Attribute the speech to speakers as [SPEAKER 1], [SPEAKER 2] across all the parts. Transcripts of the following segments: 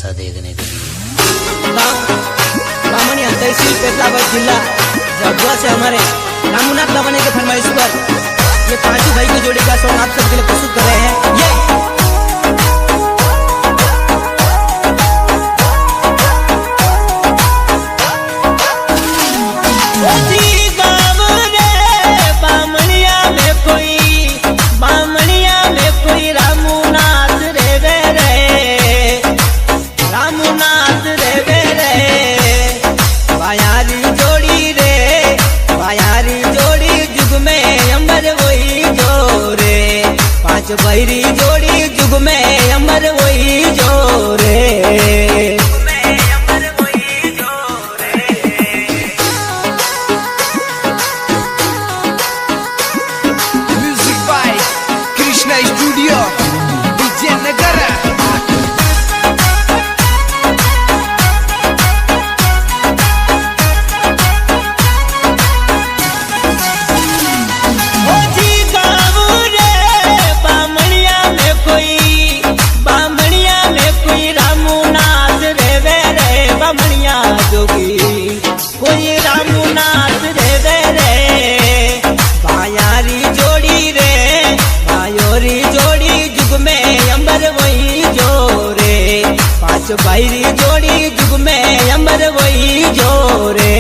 [SPEAKER 1] जलसा देखने के लिए।
[SPEAKER 2] बामणिया तहसील पेटलाबाद जिला जगवा से हमारे रामूनाथ बाबा के फरमाइश पर ये पांचों भाई की जोड़ी का सॉन्ग आप सबके लिए प्रस्तुत कर रहे हैं। ये बैरी जोड़ी जुग में अमर वही जो रे।
[SPEAKER 3] Music by Krishna studio Vijayanagar.
[SPEAKER 2] कोई रामूनाथ रे रे बायारी जोड़ी रे बायोरी जोड़ी जुग में अंबर वही जो रे। पांच बैरी जोड़ी जुग में अंबर वही जो रे।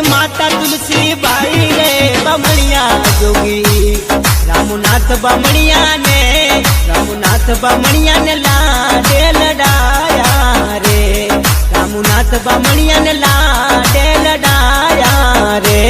[SPEAKER 2] माता तुलसी बाई रे बामणिया जोगी रामूनाथ बामणिया ने लाडे लडाया रे। रामूनाथ बामणिया ने लाडे लडाया रे।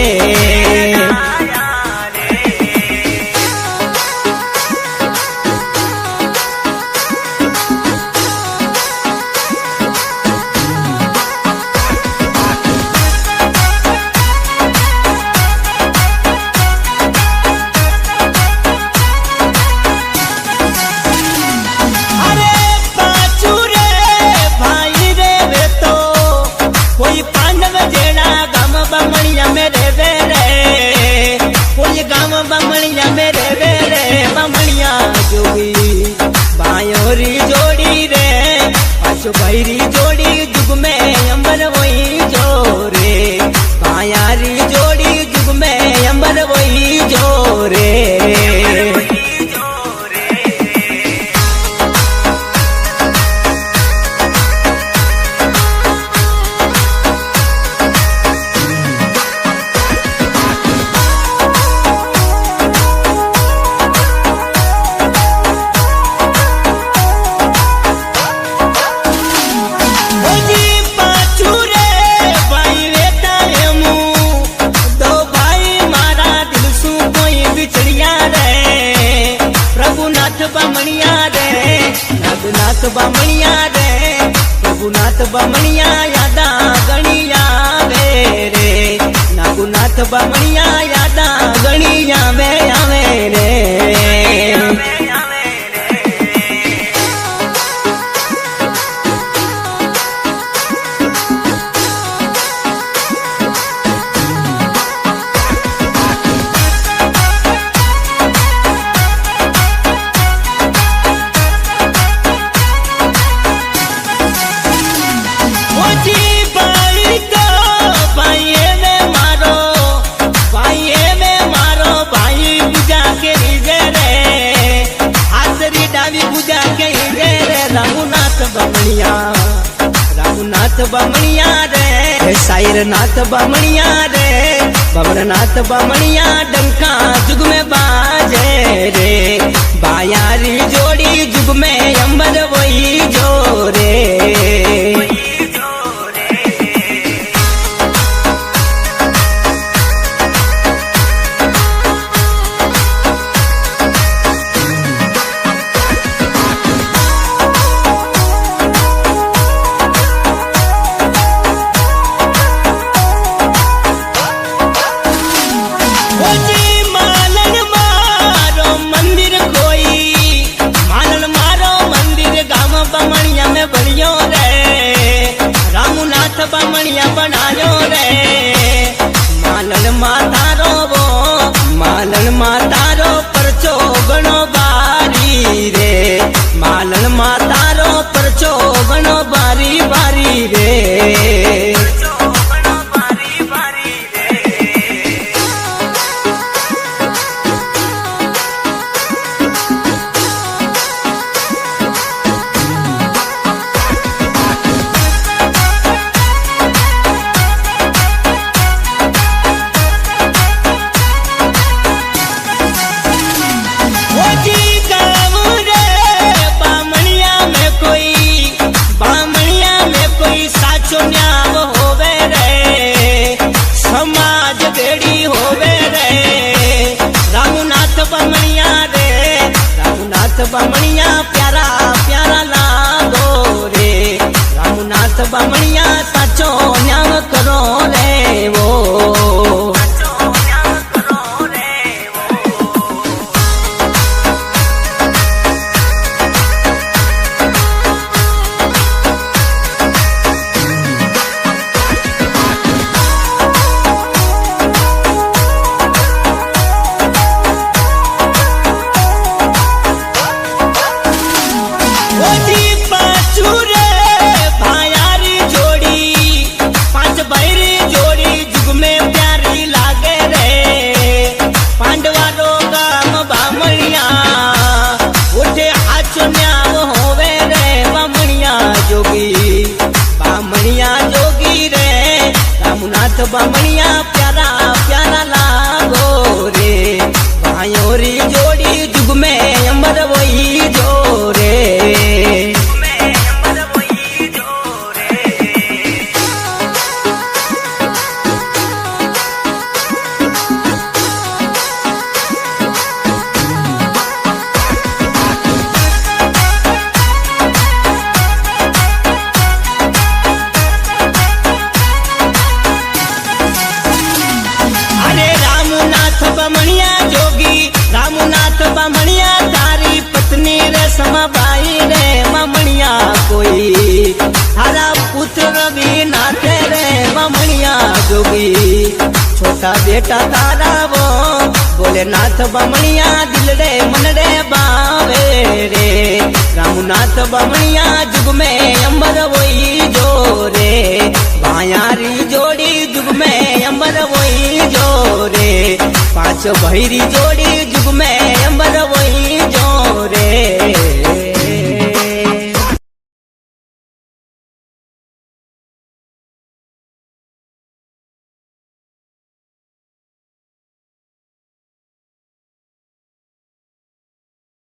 [SPEAKER 2] बामणिया मेरे वेरे बामणिया जोगी बायोरी जोड़ी रे पांचों बैरी जोड़ी जुग में अंबर वही जो रे। बायारी जोड़ी जुग में अंबर वही जो रे। बामणिया रे रघुनाथ बामणिया यादा गणिया रे। नागुनाथ बामणिया यादा गणिया में आवे रे। रामूनाथ बामणिया रे साईरनाथ बामणिया रे भवरनाथ बामणिया डंका जुग में बाजे रे। बायारी जोड़ी जुग में अंबर वही जो रे। तारो परचो बनो बारी बारी रे। बामणिया प्यारा प्यारा लागो रे, रामनाथ बामणिया साचो न्याव करो रे वो। बामणिया प्यारा प्यारा लागो रे, भायोरी जोड़ी जुग में अमर वही जो रे। रामनाथ बामणिया तारी पत्नी रे समाबाई रे बामणिया कोई थारा पुत्र भी नाते रे बामणिया जोगी। छोटा बेटा तारा वो भोलेनाथ बामणिया दिल रे मन रे बावे रे, रामनाथ बामणिया जुग में अमर वही जो रे, भायारी जोड़ी जुग में अमर वही जो रे, पांच भैरी जोड़ी जुग में अमर वही जो रे।